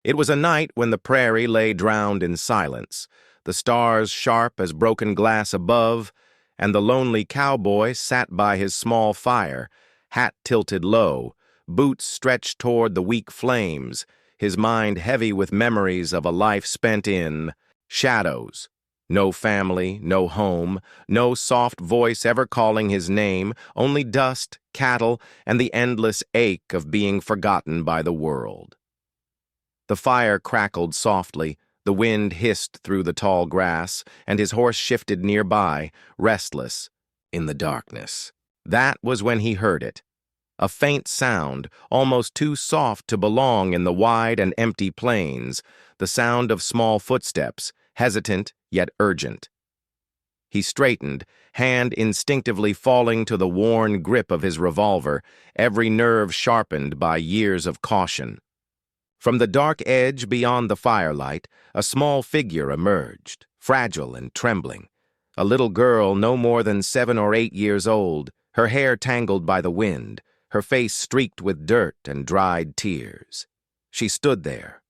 It was a night when the prairie lay drowned in silence, the stars sharp as broken glass above, and the lonely cowboy sat by his small fire, hat tilted low, boots stretched toward the weak flames, his mind heavy with memories of a life spent in shadows. No family, no home, no soft voice ever calling his name, only dust, cattle, and the endless ache of being forgotten by the world. The fire crackled softly, the wind hissed through the tall grass, and his horse shifted nearby, restless, in the darkness. That was when he heard it. A faint sound, almost too soft to belong in the wide and empty plains, the sound of small footsteps, hesitant yet urgent. He straightened, hand instinctively falling to the worn grip of his revolver, every nerve sharpened by years of caution. From the dark edge beyond the firelight, a small figure emerged, fragile and trembling. A little girl no more than 7 or 8 years old, her hair tangled by the wind, her face streaked with dirt and dried tears. She stood there,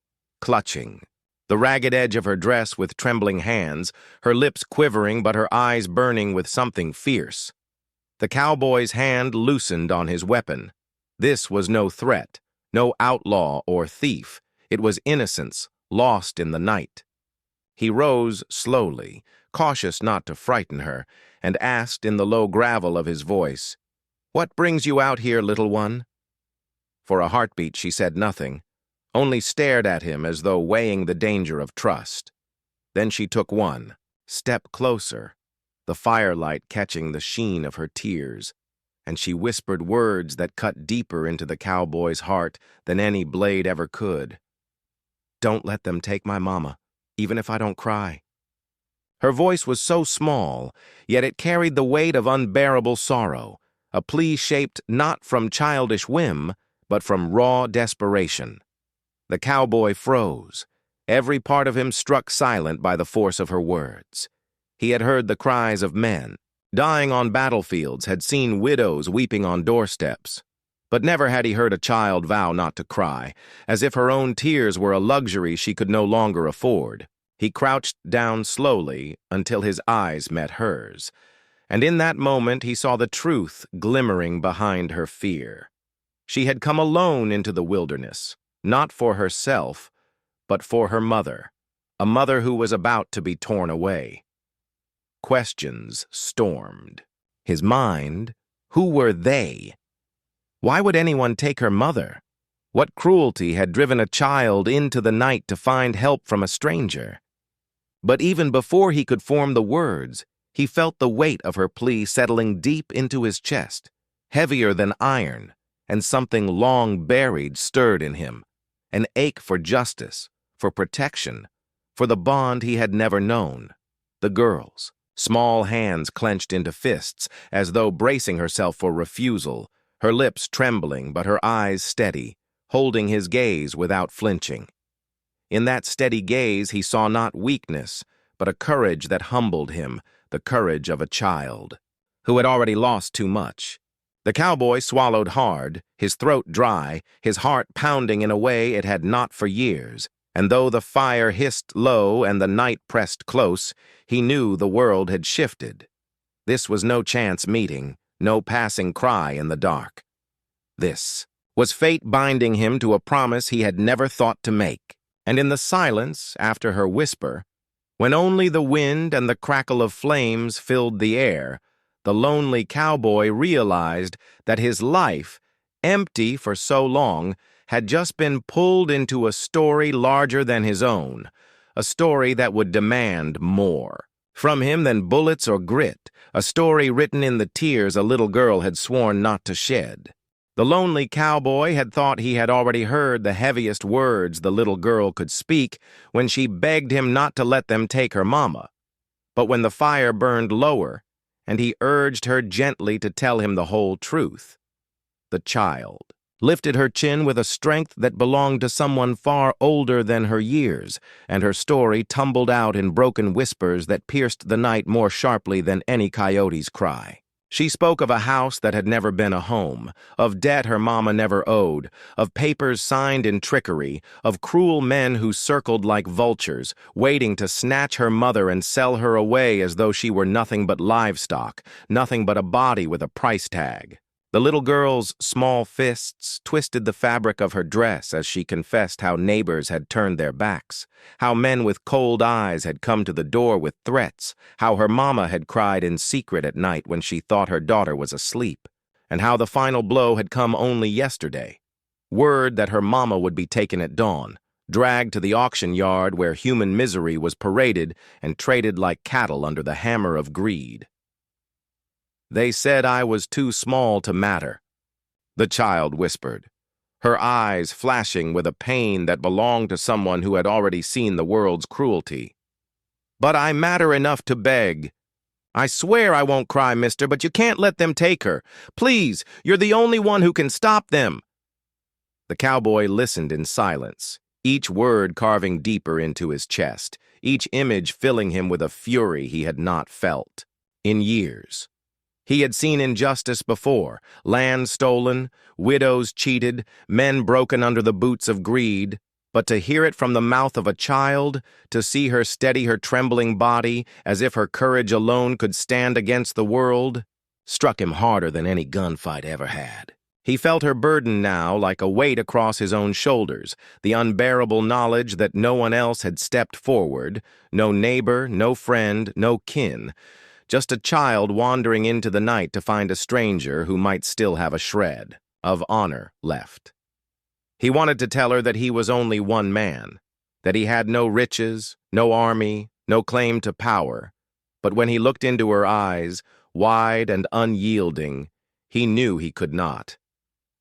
clutching, the ragged edge of her dress with trembling hands, her lips quivering but her eyes burning with something fierce. The cowboy's hand loosened on his weapon. This was no threat, no outlaw or thief. It was innocence, lost in the night. He rose slowly, cautious not to frighten her, and asked in the low gravel of his voice, "What brings you out here, little one?" For a heartbeat she said nothing, only stared at him as though weighing the danger of trust. Then she took one step closer, the firelight catching the sheen of her tears, and she whispered words that cut deeper into the cowboy's heart than any blade ever could. "Don't let them take my mama, even if I don't cry." Her voice was so small, yet it carried the weight of unbearable sorrow, a plea shaped not from childish whim, but from raw desperation. The cowboy froze, every part of him struck silent by the force of her words. He had heard the cries of men, dying on battlefields, had seen widows weeping on doorsteps, but never had he heard a child vow not to cry, as if her own tears were a luxury she could no longer afford. He crouched down slowly until his eyes met hers, and in that moment he saw the truth glimmering behind her fear. She had come alone into the wilderness, not for herself, but for her mother, a mother who was about to be torn away. Questions stormed. His mind, who were they? Why would anyone take her mother? What cruelty had driven a child into the night to find help from a stranger? But even before he could form the words, he felt the weight of her plea settling deep into his chest, heavier than iron, and something long buried stirred in him, an ache for justice, for protection, for the bond he had never known. The girl's, small hands clenched into fists, as though bracing herself for refusal, her lips trembling but her eyes steady, holding his gaze without flinching. In that steady gaze he saw not weakness, but a courage that humbled him, the courage of a child, who had already lost too much. The cowboy swallowed hard, his throat dry, his heart pounding in a way it had not for years, and though the fire hissed low and the night pressed close, he knew the world had shifted. This was no chance meeting, no passing cry in the dark. This was fate binding him to a promise he had never thought to make. And in the silence, after her whisper, when only the wind and the crackle of flames filled the air, the lonely cowboy realized that his life, empty for so long, had just been pulled into a story larger than his own, a story that would demand more from him than bullets or grit, a story written in the tears a little girl had sworn not to shed. The lonely cowboy had thought he had already heard the heaviest words the little girl could speak when she begged him not to let them take her mama. But when the fire burned lower, and he urged her gently to tell him the whole truth, the child lifted her chin with a strength that belonged to someone far older than her years, and her story tumbled out in broken whispers that pierced the night more sharply than any coyote's cry. She spoke of a house that had never been a home, of debt her mama never owed, of papers signed in trickery, of cruel men who circled like vultures, waiting to snatch her mother and sell her away as though she were nothing but livestock, nothing but a body with a price tag. The little girl's small fists twisted the fabric of her dress as she confessed how neighbors had turned their backs, how men with cold eyes had come to the door with threats, how her mama had cried in secret at night when she thought her daughter was asleep, and how the final blow had come only yesterday. Word that her mama would be taken at dawn, dragged to the auction yard where human misery was paraded and traded like cattle under the hammer of greed. They said I was too small to matter, the child whispered, her eyes flashing with a pain that belonged to someone who had already seen the world's cruelty. But I matter enough to beg. I swear I won't cry, mister, but you can't let them take her. Please, you're the only one who can stop them. The cowboy listened in silence, each word carving deeper into his chest, each image filling him with a fury he had not felt in years. He had seen injustice before, land stolen, widows cheated, men broken under the boots of greed, but to hear it from the mouth of a child, to see her steady her trembling body as if her courage alone could stand against the world, struck him harder than any gunfight ever had. He felt her burden now like a weight across his own shoulders, the unbearable knowledge that no one else had stepped forward, no neighbor, no friend, no kin, just a child wandering into the night to find a stranger who might still have a shred of honor left. He wanted to tell her that he was only one man, that he had no riches, no army, no claim to power, but when he looked into her eyes, wide and unyielding, he knew he could not.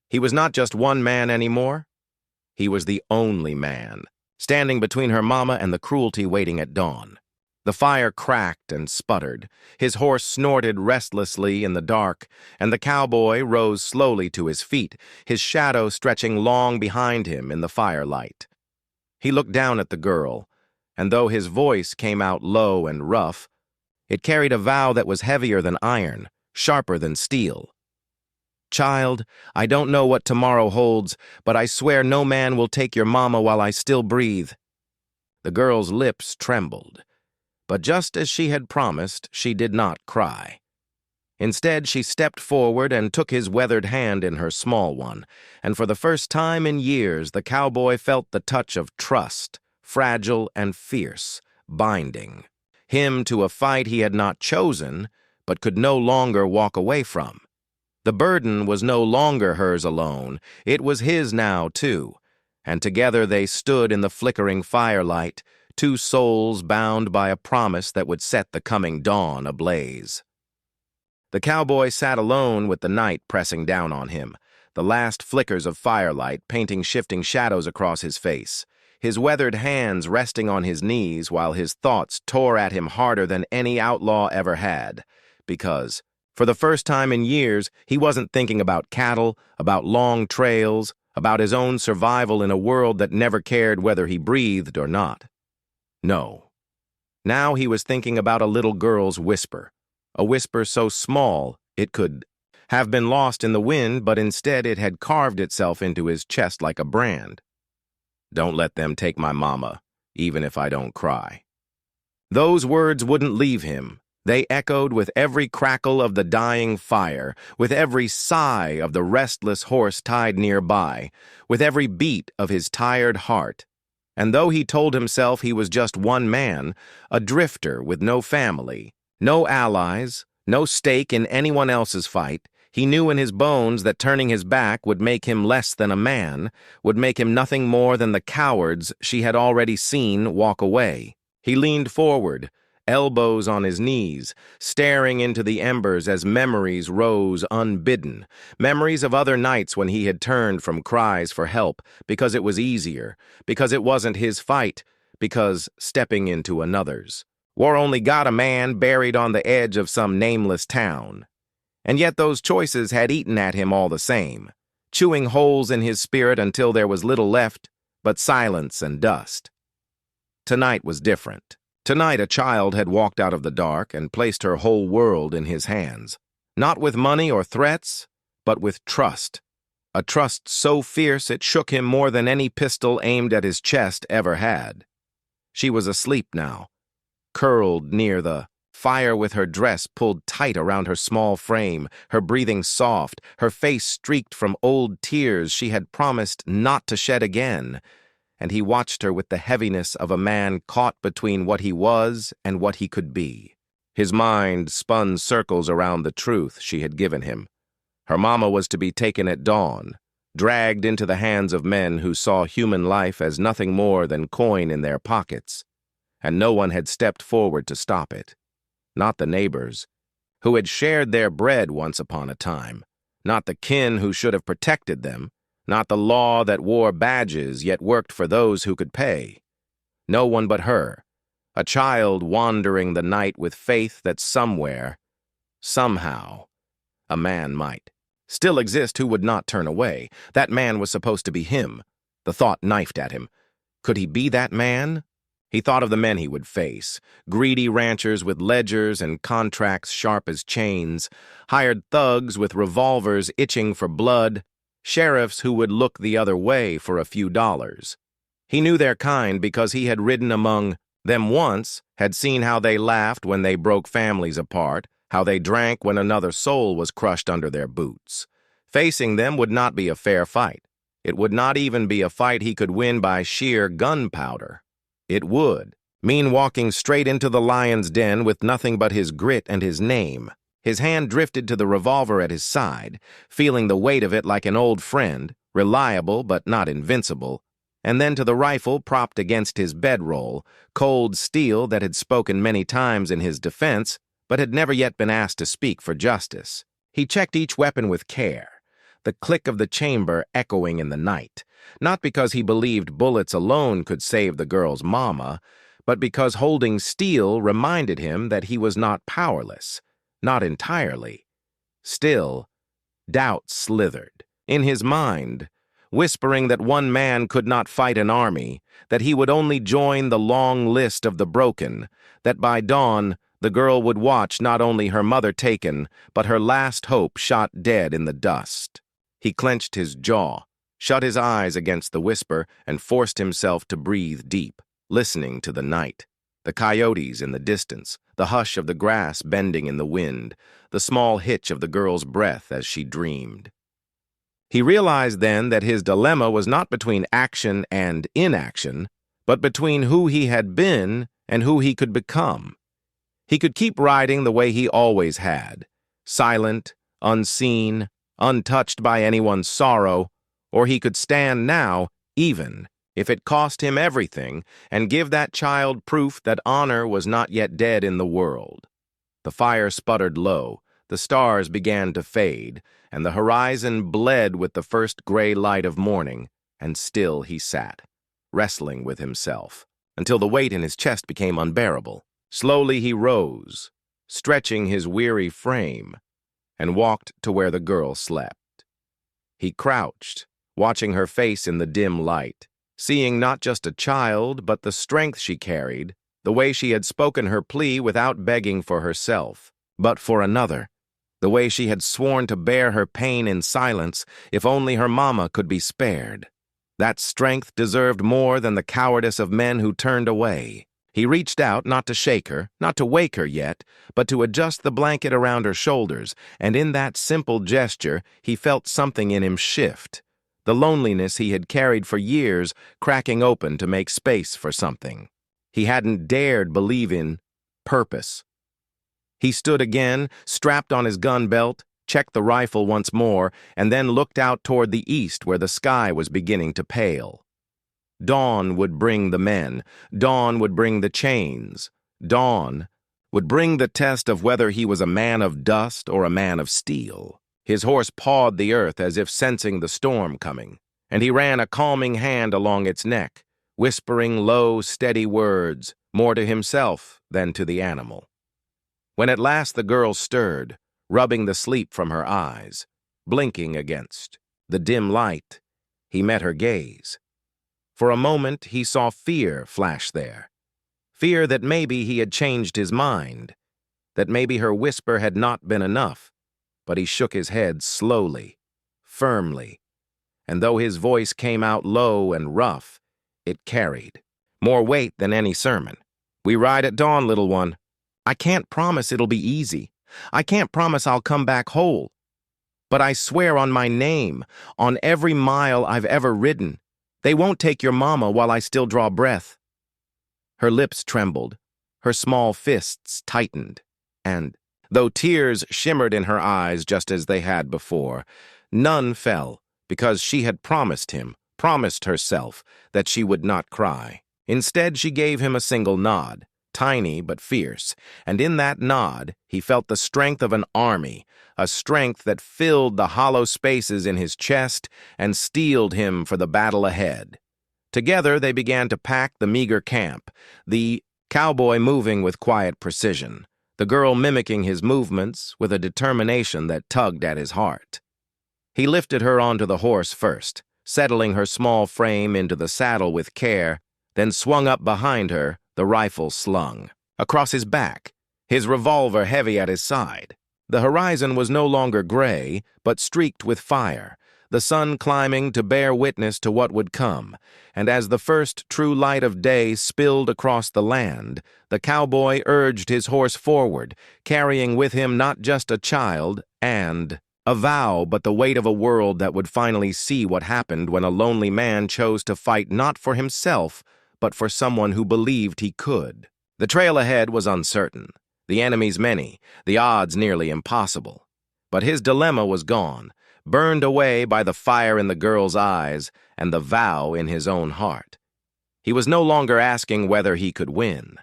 He was not just one man anymore. He was the only man, standing between her mama and the cruelty waiting at dawn. The fire cracked and sputtered, his horse snorted restlessly in the dark, and the cowboy rose slowly to his feet, his shadow stretching long behind him in the firelight. He looked down at the girl, and though his voice came out low and rough, it carried a vow that was heavier than iron, sharper than steel. Child, I don't know what tomorrow holds, but I swear no man will take your mama while I still breathe. The girl's lips trembled. But just as she had promised, she did not cry. Instead, she stepped forward and took his weathered hand in her small one, and for the first time in years, the cowboy felt the touch of trust, fragile and fierce, binding him to a fight he had not chosen, but could no longer walk away from. The burden was no longer hers alone, it was his now, too, and together they stood in the flickering firelight, two souls bound by a promise that would set the coming dawn ablaze. The cowboy sat alone with the night pressing down on him, the last flickers of firelight painting shifting shadows across his face, his weathered hands resting on his knees while his thoughts tore at him harder than any outlaw ever had, because, for the first time in years, he wasn't thinking about cattle, about long trails, about his own survival in a world that never cared whether he breathed or not. No. Now he was thinking about a little girl's whisper, a whisper so small it could have been lost in the wind, but instead it had carved itself into his chest like a brand. Don't let them take my mama, even if I don't cry. Those words wouldn't leave him. They echoed with every crackle of the dying fire, with every sigh of the restless horse tied nearby, with every beat of his tired heart. And though he told himself he was just one man, a drifter with no family, no allies, no stake in anyone else's fight, he knew in his bones that turning his back would make him less than a man, would make him nothing more than the cowards she had already seen walk away. He leaned forward, elbows on his knees, staring into the embers as memories rose unbidden, memories of other nights when he had turned from cries for help because it was easier, because it wasn't his fight, because stepping into another's. War only got a man buried on the edge of some nameless town. And yet those choices had eaten at him all the same, chewing holes in his spirit until there was little left but silence and dust. Tonight was different. Tonight a child had walked out of the dark and placed her whole world in his hands. Not with money or threats, but with trust. A trust so fierce it shook him more than any pistol aimed at his chest ever had. She was asleep now, curled near the fire with her dress pulled tight around her small frame, her breathing soft, her face streaked from old tears she had promised not to shed again, and he watched her with the heaviness of a man caught between what he was and what he could be. His mind spun circles around the truth she had given him. Her mama was to be taken at dawn, dragged into the hands of men who saw human life as nothing more than coin in their pockets, and no one had stepped forward to stop it. Not the neighbors, who had shared their bread once upon a time, not the kin who should have protected them, not the law that wore badges yet worked for those who could pay. No one but her, a child wandering the night with faith that somewhere, somehow, a man might still exist who would not turn away. That man was supposed to be him. The thought knifed at him. Could he be that man? He thought of the men he would face, greedy ranchers with ledgers and contracts sharp as chains, hired thugs with revolvers itching for blood, sheriffs who would look the other way for a few dollars. He knew their kind because he had ridden among them once, had seen how they laughed when they broke families apart, how they drank when another soul was crushed under their boots. Facing them would not be a fair fight. It would not even be a fight he could win by sheer gunpowder. It would mean walking straight into the lion's den with nothing but his grit and his name. His hand drifted to the revolver at his side, feeling the weight of it like an old friend, reliable but not invincible, and then to the rifle propped against his bedroll, cold steel that had spoken many times in his defense, but had never yet been asked to speak for justice. He checked each weapon with care, the click of the chamber echoing in the night, not because he believed bullets alone could save the girl's mama, but because holding steel reminded him that he was not powerless, not entirely. Still, doubt slithered in his mind, whispering that one man could not fight an army, that he would only join the long list of the broken, that by dawn the girl would watch not only her mother taken, but her last hope shot dead in the dust. He clenched his jaw, shut his eyes against the whisper, and forced himself to breathe deep, listening to the night. The coyotes in the distance, the hush of the grass bending in the wind, the small hitch of the girl's breath as she dreamed. He realized then that his dilemma was not between action and inaction, but between who he had been and who he could become. He could keep riding the way he always had, silent, unseen, untouched by anyone's sorrow, or he could stand now, even if it cost him everything, and give that child proof that honor was not yet dead in the world. The fire sputtered low, the stars began to fade, and the horizon bled with the first gray light of morning, and still he sat, wrestling with himself, until the weight in his chest became unbearable. Slowly he rose, stretching his weary frame, and walked to where the girl slept. He crouched, watching her face in the dim light, seeing not just a child, but the strength she carried, the way she had spoken her plea without begging for herself, but for another, the way she had sworn to bear her pain in silence if only her mama could be spared. That strength deserved more than the cowardice of men who turned away. He reached out, not to shake her, not to wake her yet, but to adjust the blanket around her shoulders, and in that simple gesture he felt something in him shift, the loneliness he had carried for years cracking open to make space for something. He hadn't dared believe in purpose. He stood again, strapped on his gun belt, checked the rifle once more, and then looked out toward the east where the sky was beginning to pale. Dawn would bring the men. Dawn would bring the chains. Dawn would bring the test of whether he was a man of dust or a man of steel. His horse pawed the earth as if sensing the storm coming, and he ran a calming hand along its neck, whispering low, steady words, more to himself than to the animal. When at last the girl stirred, rubbing the sleep from her eyes, blinking against the dim light, he met her gaze. For a moment he saw fear flash there, fear that maybe he had changed his mind, that maybe her whisper had not been enough, but he shook his head slowly, firmly, and though his voice came out low and rough, it carried more weight than any sermon. "We ride at dawn, little one. I can't promise it'll be easy. I can't promise I'll come back whole. But I swear on my name, on every mile I've ever ridden, they won't take your mama while I still draw breath." Her lips trembled, her small fists tightened, and, though tears shimmered in her eyes just as they had before, none fell, because she had promised him, promised herself, that she would not cry. Instead, she gave him a single nod, tiny but fierce, and in that nod he felt the strength of an army, a strength that filled the hollow spaces in his chest and steeled him for the battle ahead. Together they began to pack the meager camp, the cowboy moving with quiet precision, the girl mimicking his movements with a determination that tugged at his heart. He lifted her onto the horse first, settling her small frame into the saddle with care, then swung up behind her, the rifle slung. Across his back, his revolver heavy at his side. The horizon was no longer gray, but streaked with fire, the sun climbing to bear witness to what would come, and as the first true light of day spilled across the land, the cowboy urged his horse forward, carrying with him not just a child and a vow, but the weight of a world that would finally see what happened when a lonely man chose to fight not for himself, but for someone who believed he could. The trail ahead was uncertain, the enemies many, the odds nearly impossible. But his dilemma was gone, burned away by the fire in the girl's eyes and the vow in his own heart. He was no longer asking whether he could win.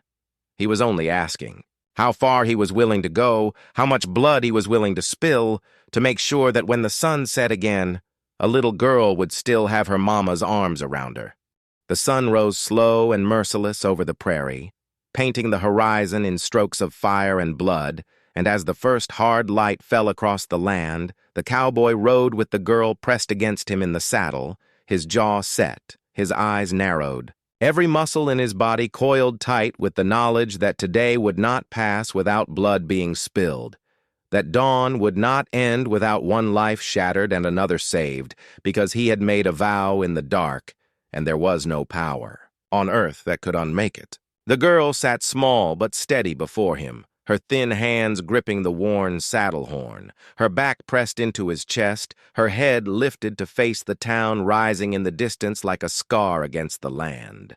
He was only asking how far he was willing to go, how much blood he was willing to spill, to make sure that when the sun set again, a little girl would still have her mama's arms around her. The sun rose slow and merciless over the prairie, painting the horizon in strokes of fire and blood, and as the first hard light fell across the land, the cowboy rode with the girl pressed against him in the saddle, his jaw set, his eyes narrowed, every muscle in his body coiled tight with the knowledge that today would not pass without blood being spilled, that dawn would not end without one life shattered and another saved, because he had made a vow in the dark, and there was no power on earth that could unmake it. The girl sat small but steady before him, her thin hands gripping the worn saddle horn, her back pressed into his chest, her head lifted to face the town rising in the distance like a scar against the land.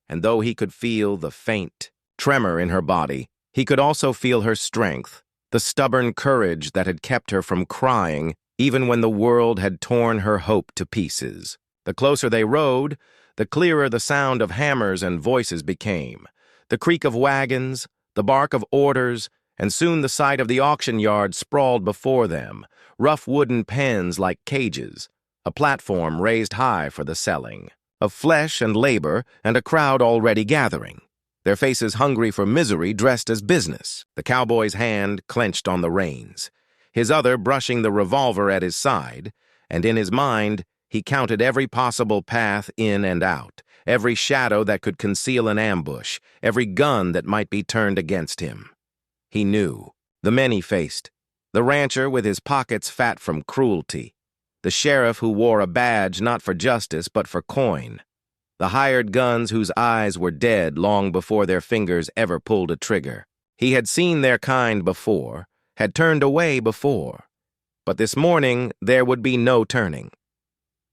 And though he could feel the faint tremor in her body, he could also feel her strength, the stubborn courage that had kept her from crying even when the world had torn her hope to pieces. The closer they rode, the clearer the sound of hammers and voices became, the creak of wagons, the bark of orders, and soon the sight of the auction yard sprawled before them, rough wooden pens like cages, a platform raised high for the selling, of flesh and labor, and a crowd already gathering, their faces hungry for misery dressed as business, the cowboy's hand clenched on the reins, his other brushing the revolver at his side, and in his mind he counted every possible path in and out, every shadow that could conceal an ambush, every gun that might be turned against him. He knew the men he faced, the rancher with his pockets fat from cruelty, the sheriff who wore a badge not for justice but for coin, the hired guns whose eyes were dead long before their fingers ever pulled a trigger. He had seen their kind before, had turned away before, but this morning there would be no turning.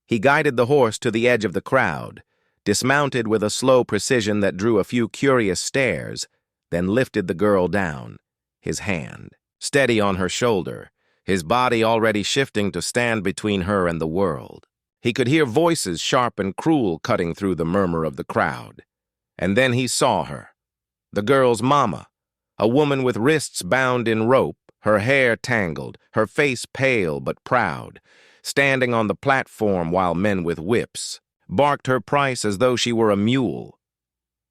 He guided the horse to the edge of the crowd, dismounted with a slow precision that drew a few curious stares, then lifted the girl down, his hand steady on her shoulder, his body already shifting to stand between her and the world. He could hear voices sharp and cruel cutting through the murmur of the crowd. And then he saw her, the girl's mama, a woman with wrists bound in rope, her hair tangled, her face pale but proud, standing on the platform while men with whips barked her price as though she were a mule.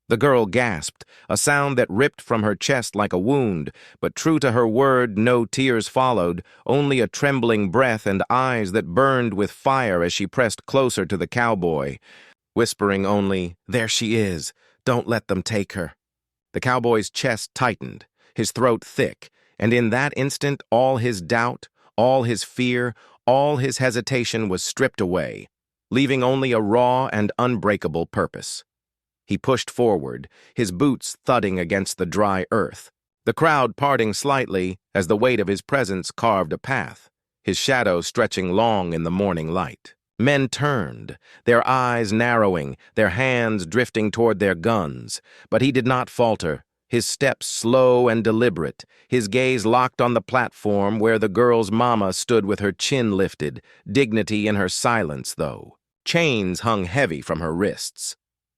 The girl gasped, a sound that ripped from her chest like a wound, but true to her word, no tears followed, only a trembling breath and eyes that burned with fire as she pressed closer to the cowboy, whispering only, "There she is. Don't let them take her." The cowboy's chest tightened, his throat thick, and in that instant all his doubt, All his fear, all his hesitation was stripped away, leaving only a raw and unbreakable purpose. He pushed forward, his boots thudding against the dry earth, the crowd parting slightly as the weight of his presence carved a path, his shadow stretching long in the morning light. Men turned, their eyes narrowing, their hands drifting toward their guns, but he did not falter, his steps slow and deliberate, his gaze locked on the platform where the girl's mama stood with her chin lifted, dignity in her silence, though. Chains hung heavy from her wrists.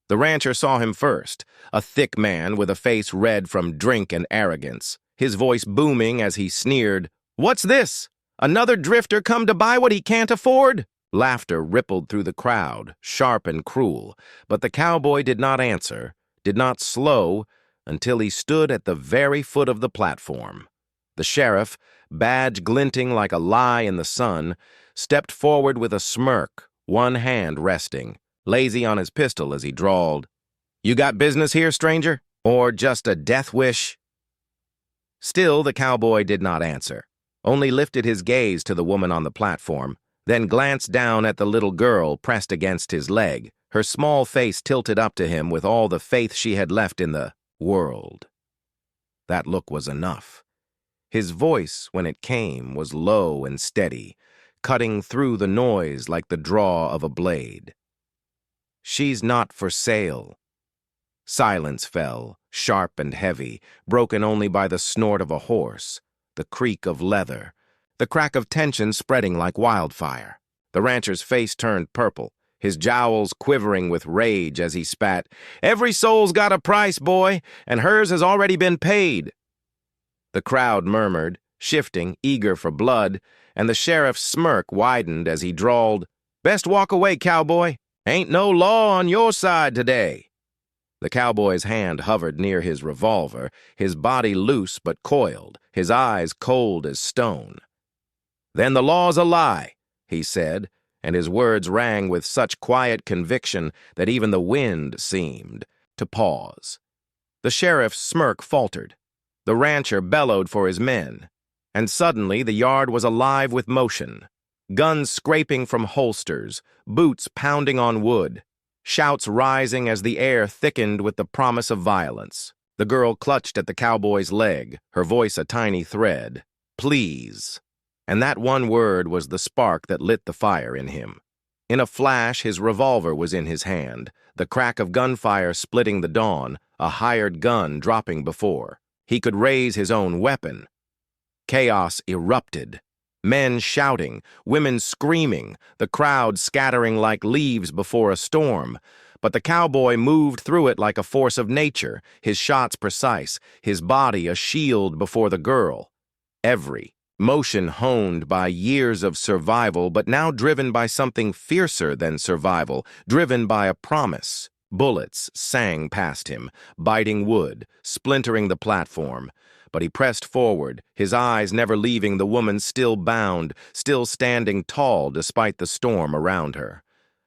The rancher saw him first, a thick man with a face red from drink and arrogance, his voice booming as he sneered, "What's this? Another drifter come to buy what he can't afford?" Laughter rippled through the crowd, sharp and cruel, but the cowboy did not answer, did not slow, until he stood at the very foot of the platform. The sheriff, badge glinting like a lie in the sun, stepped forward with a smirk, one hand resting, lazy on his pistol as he drawled, "You got business here, stranger? Or just a death wish?" Still, the cowboy did not answer, only lifted his gaze to the woman on the platform, then glanced down at the little girl pressed against his leg, her small face tilted up to him with all the faith she had left in the world. That look was enough. His voice, when it came, was low and steady, cutting through the noise like the draw of a blade. "She's not for sale." Silence fell, sharp and heavy, broken only by the snort of a horse, the creak of leather, the crack of tension spreading like wildfire. The rancher's face turned purple, his jowls quivering with rage as he spat, "Every soul's got a price, boy, and hers has already been paid." The crowd murmured, shifting, eager for blood, and the sheriff's smirk widened as he drawled, "Best walk away, cowboy. Ain't no law on your side today." The cowboy's hand hovered near his revolver, his body loose but coiled, his eyes cold as stone. "Then the law's a lie," he said, and his words rang with such quiet conviction that even the wind seemed to pause. The sheriff's smirk faltered. The rancher bellowed for his men, and suddenly the yard was alive with motion. Guns scraping from holsters, boots pounding on wood, shouts rising as the air thickened with the promise of violence. The girl clutched at the cowboy's leg, her voice a tiny thread. "Please." And that one word was the spark that lit the fire in him. In a flash, his revolver was in his hand, the crack of gunfire splitting the dawn, a hired gun dropping before. He could raise his own weapon. Chaos erupted. Men shouting, women screaming, the crowd scattering like leaves before a storm. But the cowboy moved through it like a force of nature, his shots precise, his body a shield before the girl. Every motion honed by years of survival, but now driven by something fiercer than survival, driven by a promise. Bullets sang past him, biting wood, splintering the platform. But he pressed forward, his eyes never leaving the woman still bound, still standing tall despite the storm around her.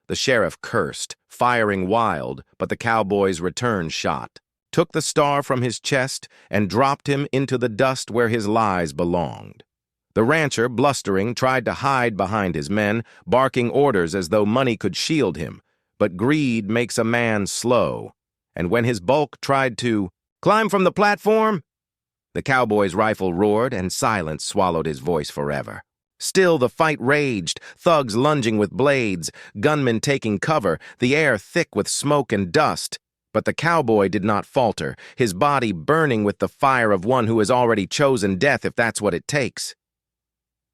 The sheriff cursed, firing wild, but the cowboy's return shot took the star from his chest and dropped him into the dust where his lies belonged. The rancher, blustering, tried to hide behind his men, barking orders as though money could shield him. But greed makes a man slow, and when his bulk tried to climb from the platform, the cowboy's rifle roared and silence swallowed his voice forever. Still the fight raged, thugs lunging with blades, gunmen taking cover, the air thick with smoke and dust. But the cowboy did not falter, his body burning with the fire of one who has already chosen death if that's what it takes.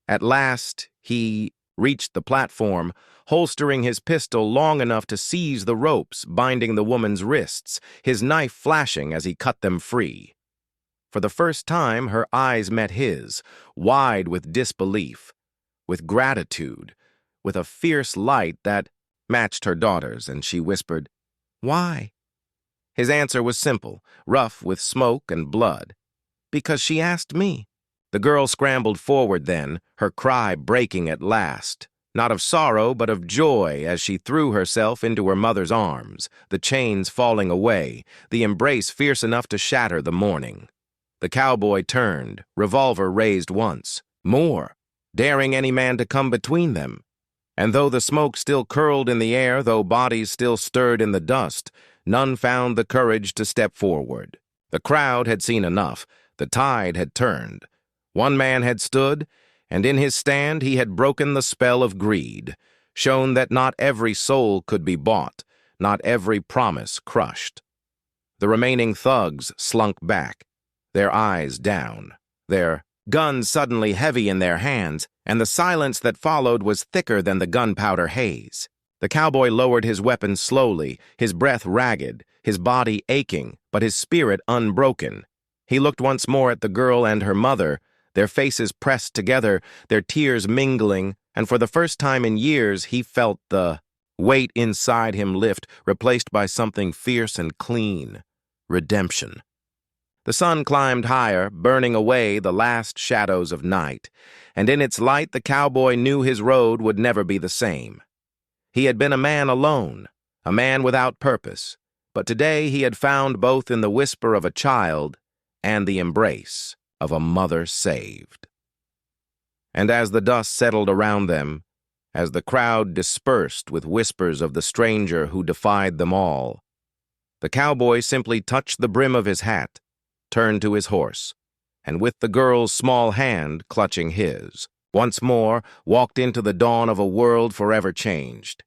At last, he reached the platform, holstering his pistol long enough to seize the ropes binding the woman's wrists, his knife flashing as he cut them free. For the first time, her eyes met his, wide with disbelief, with gratitude, with a fierce light that matched her daughter's, and she whispered, "Why?" His answer was simple, rough with smoke and blood. "Because she asked me." The girl scrambled forward then, her cry breaking at last, not of sorrow but of joy as she threw herself into her mother's arms, the chains falling away, the embrace fierce enough to shatter the morning. The cowboy turned, revolver raised once. More. daring any man to come between them. And though the smoke still curled in the air, though bodies still stirred in the dust, none found the courage to step forward. The crowd had seen enough. The tide had turned. One man had stood, and in his stand he had broken the spell of greed, shown that not every soul could be bought, not every promise crushed. The remaining thugs slunk back, their eyes down, their guns suddenly heavy in their hands, and the silence that followed was thicker than the gunpowder haze. The cowboy lowered his weapon slowly, his breath ragged, his body aching, but his spirit unbroken. He looked once more at the girl and her mother, their faces pressed together, their tears mingling, and for the first time in years he felt the weight inside him lift, replaced by something fierce and clean: redemption. The sun climbed higher, burning away the last shadows of night, and in its light the cowboy knew his road would never be the same. He had been a man alone, a man without purpose, but today he had found both in the whisper of a child and the embrace of a mother saved. And as the dust settled around them, as the crowd dispersed with whispers of the stranger who defied them all, the cowboy simply touched the brim of his hat, turned to his horse, and with the girl's small hand clutching his, once more walked into the dawn of a world forever changed.